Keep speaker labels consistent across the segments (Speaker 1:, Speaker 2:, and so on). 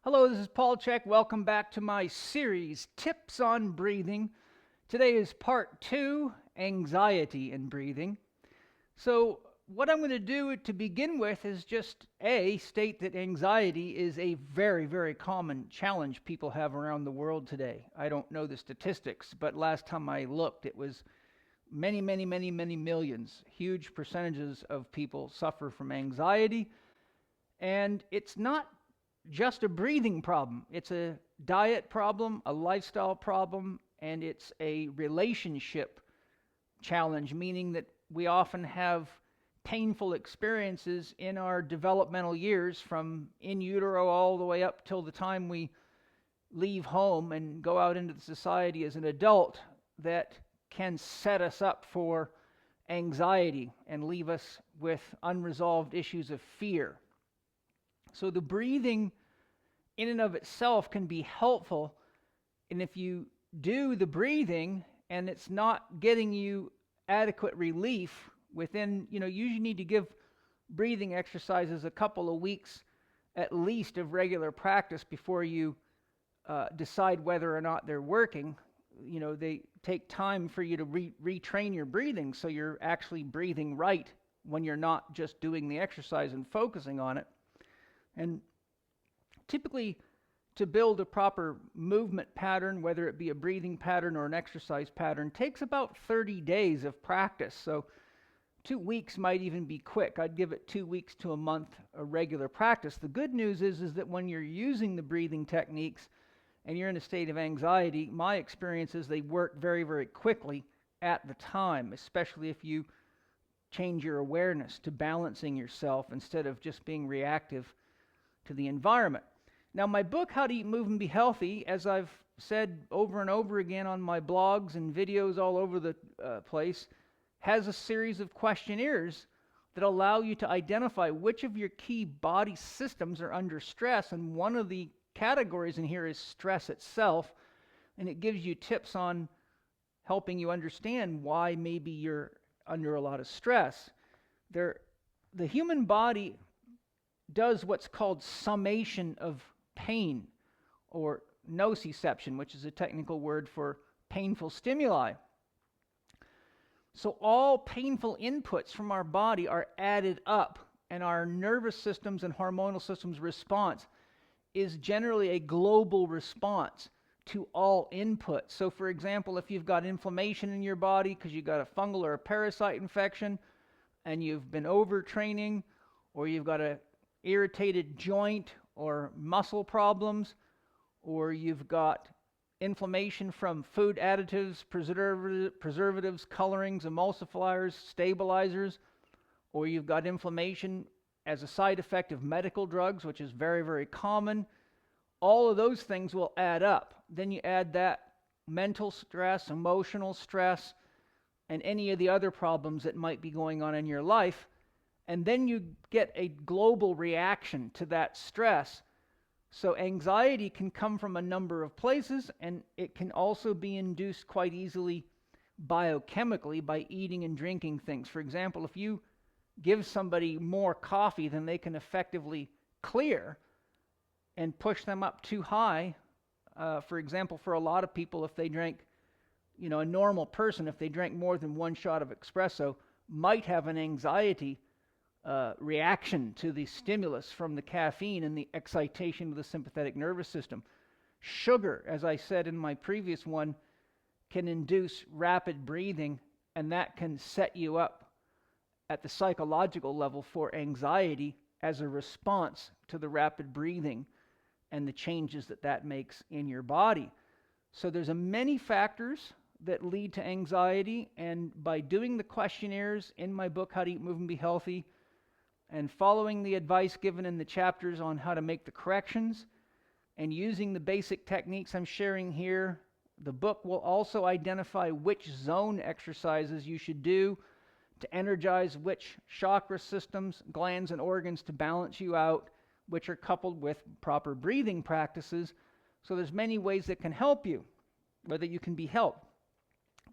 Speaker 1: Hello, this is Paul Chek. Welcome back to my series, Tips on Breathing. Today is part 2, Anxiety and Breathing. So what I'm going to do to begin with is just state that anxiety is a very, very common challenge people have around the world today. I don't know the statistics, but last time I looked, it was many, many, many, many millions. Huge percentages of people suffer from anxiety, and it's not just a breathing problem. It's a diet problem, a lifestyle problem, and it's a relationship challenge, meaning that we often have painful experiences in our developmental years from in utero all the way up till the time we leave home and go out into the society as an adult that can set us up for anxiety and leave us with unresolved issues of fear. So the breathing in and of itself can be helpful, and if you do the breathing and it's not getting you adequate relief within, you usually need to give breathing exercises a couple of weeks at least of regular practice before you decide whether or not they're working. They take time for you to retrain your breathing so you're actually breathing right when you're not just doing the exercise and focusing on it. And typically, to build a proper movement pattern, whether it be a breathing pattern or an exercise pattern, takes about 30 days of practice. So 2 weeks might even be quick. I'd give it 2 weeks to a month of regular practice. The good news is that when you're using the breathing techniques and you're in a state of anxiety, my experience is they work very, very quickly at the time, especially if you change your awareness to balancing yourself instead of just being reactive to the environment. Now, my book, How to Eat, Move, and Be Healthy, as I've said over and over again on my blogs and videos all over the place, has a series of questionnaires that allow you to identify which of your key body systems are under stress, and one of the categories in here is stress itself, and it gives you tips on helping you understand why maybe you're under a lot of stress. The human body does what's called summation of pain, or nociception, which is a technical word for painful stimuli. So all painful inputs from our body are added up, and our nervous systems and hormonal systems response is generally a global response to all inputs. So for example, if you've got inflammation in your body because you've got a fungal or a parasite infection and you've been overtraining, or you've got a irritated joint or muscle problems, or you've got inflammation from food additives, preservatives, colorings, emulsifiers, stabilizers, or you've got inflammation as a side effect of medical drugs, which is very, very common, all of those things will add up. Then you add that mental stress, emotional stress, and any of the other problems that might be going on in your life, and then you get a global reaction to that stress. So anxiety can come from a number of places, and it can also be induced quite easily biochemically by eating and drinking things. For example, if you give somebody more coffee than they can effectively clear and push them up too high, for example, for a lot of people, if they drank, a normal person, if they drank more than one shot of espresso, might have an anxiety reaction to the stimulus from the caffeine and the excitation of the sympathetic nervous system. Sugar, as I said in my previous one, can induce rapid breathing, and that can set you up at the psychological level for anxiety as a response to the rapid breathing and the changes that makes in your body. So there's many factors that lead to anxiety, and by doing the questionnaires in my book, How to Eat, Move, and Be Healthy, and following the advice given in the chapters on how to make the corrections, and using the basic techniques I'm sharing here, the book will also identify which zone exercises you should do to energize which chakra systems, glands, and organs to balance you out, which are coupled with proper breathing practices. So there's many ways that can help you, whether you can be helped.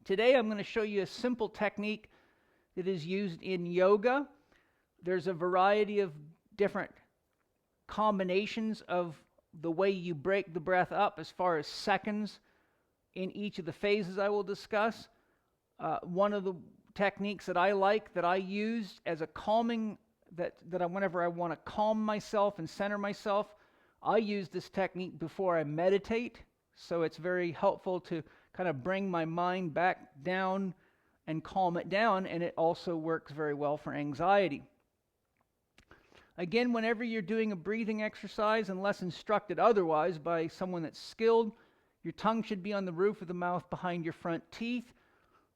Speaker 1: Today I'm going to show you a simple technique that is used in yoga. There's a variety of different combinations of the way you break the breath up as far as seconds in each of the phases I will discuss. One of the techniques that I like, that I use as a calming, whenever I want to calm myself and center myself, I use this technique before I meditate. So it's very helpful to kind of bring my mind back down and calm it down, and it also works very well for anxiety. Again, whenever you're doing a breathing exercise, unless instructed otherwise by someone that's skilled, your tongue should be on the roof of the mouth behind your front teeth.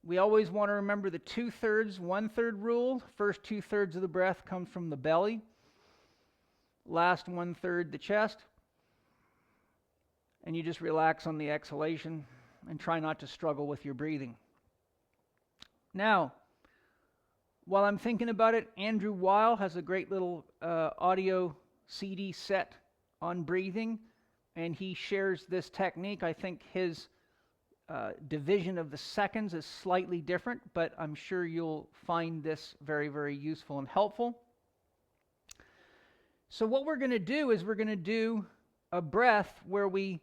Speaker 1: We always want to remember the 2/3, 1/3 rule. First 2/3 of the breath comes from the belly. Last 1/3 the chest. And you just relax on the exhalation and try not to struggle with your breathing. Now, while I'm thinking about it, Andrew Weil has a great little audio CD set on breathing, and he shares this technique. I think his division of the seconds is slightly different, but I'm sure you'll find this very, very useful and helpful. So what we're going to do is we're going to do a breath where we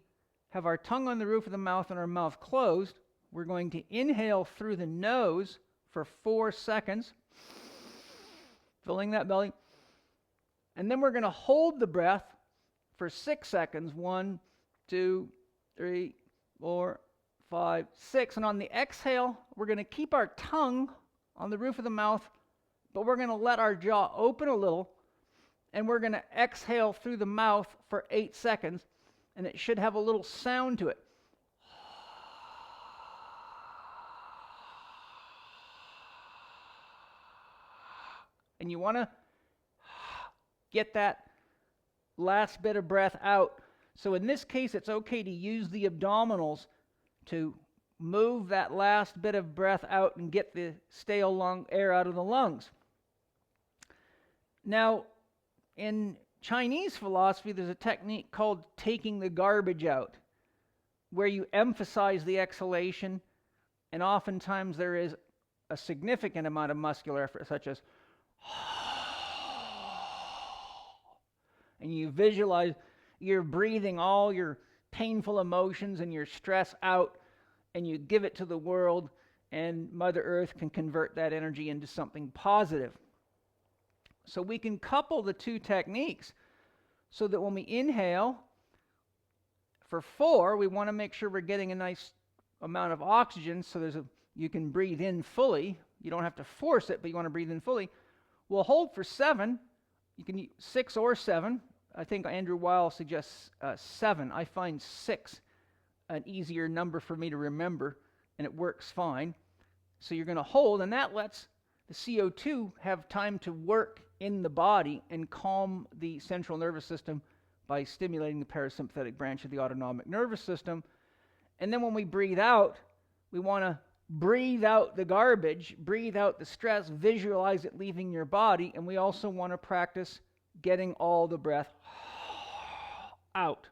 Speaker 1: have our tongue on the roof of the mouth and our mouth closed. We're going to inhale through the nose for 4 seconds, filling that belly. And then we're going to hold the breath for 6 seconds. 1, 2, 3, 4, 5, 6. And on the exhale, we're going to keep our tongue on the roof of the mouth, but we're going to let our jaw open a little, and we're going to exhale through the mouth for 8 seconds, and it should have a little sound to it. And you want to get that last bit of breath out. So in this case, it's okay to use the abdominals to move that last bit of breath out and get the stale lung air out of the lungs. Now, in Chinese philosophy, there's a technique called taking the garbage out, where you emphasize the exhalation, and oftentimes there is a significant amount of muscular effort, such as and you visualize you're breathing all your painful emotions and your stress out, and you give it to the world, and Mother Earth can convert that energy into something positive. So we can couple the two techniques so that when we inhale for 4, we want to make sure we're getting a nice amount of oxygen, so you can breathe in fully. You don't have to force it, but you want to breathe in fully. We'll hold for 7. You can use 6 or 7. I think Andrew Weil suggests 7. I find 6 an easier number for me to remember, and it works fine. So you're going to hold, and that lets the CO2 have time to work in the body and calm the central nervous system by stimulating the parasympathetic branch of the autonomic nervous system. And then when we breathe out, we want to breathe out the garbage, breathe out the stress, visualize it leaving your body, and we also want to practice getting all the breath out.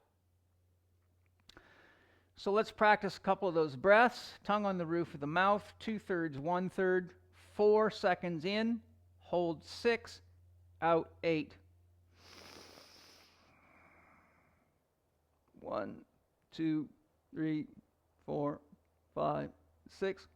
Speaker 1: So let's practice a couple of those breaths. Tongue on the roof of the mouth, 2/3, 1/3, 4 seconds in, hold 6, out 8. 1, 2, 3, 4, 5, 6.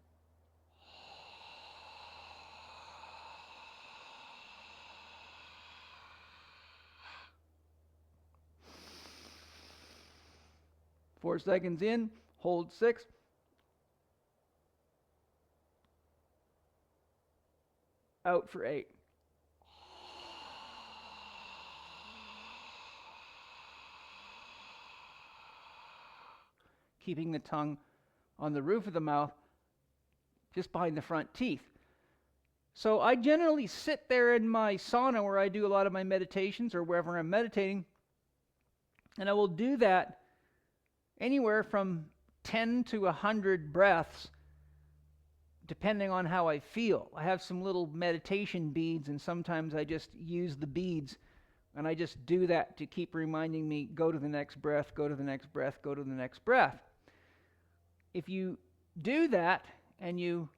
Speaker 1: Four seconds in, hold 6. Out for 8. Keeping the tongue on the roof of the mouth, just behind the front teeth. So I generally sit there in my sauna where I do a lot of my meditations, or wherever I'm meditating, and I will do that anywhere from 10 to 100 breaths, depending on how I feel. I have some little meditation beads, and sometimes I just use the beads, and I just do that to keep reminding me, go to the next breath, go to the next breath, go to the next breath. If you do that and you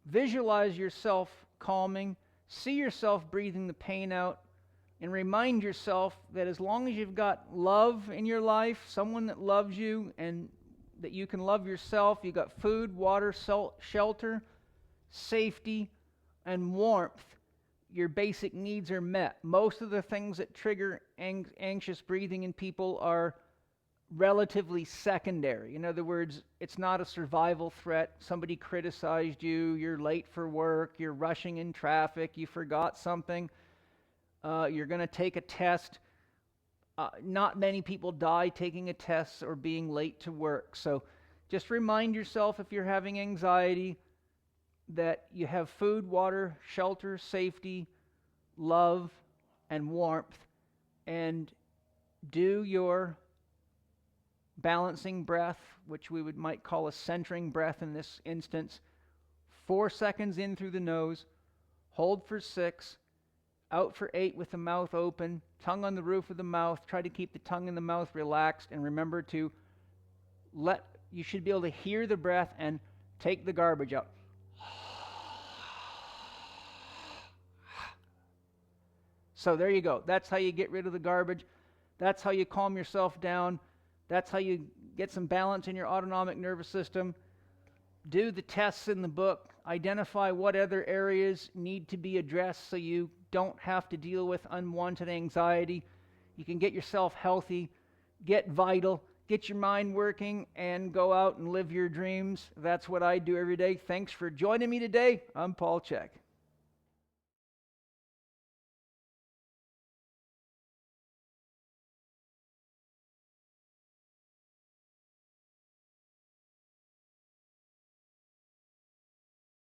Speaker 1: visualize yourself calming, see yourself breathing the pain out, and remind yourself that as long as you've got love in your life, someone that loves you and that you can love yourself, you've got food, water, shelter, safety, and warmth, your basic needs are met. Most of the things that trigger anxious breathing in people are relatively secondary. In other words, it's not a survival threat. Somebody criticized you, you're late for work, you're rushing in traffic, you forgot something, you're going to take a test. Not many people die taking a test or being late to work. So just remind yourself, if you're having anxiety, that you have food, water, shelter, safety, love, and warmth, and do your balancing breath, which we might call a centering breath in this instance. 4 seconds in through the nose, hold for 6, out for 8 with the mouth open, tongue on the roof of the mouth. Try to keep the tongue in the mouth relaxed, and remember to you should be able to hear the breath and take the garbage out. So there you go. That's how you get rid of the garbage. That's how you calm yourself down. That's how you get some balance in your autonomic nervous system. Do the tests in the book. Identify what other areas need to be addressed so you don't have to deal with unwanted anxiety. You can get yourself healthy, get vital, get your mind working, and go out and live your dreams. That's what I do every day. Thanks for joining me today. I'm Paul Chek.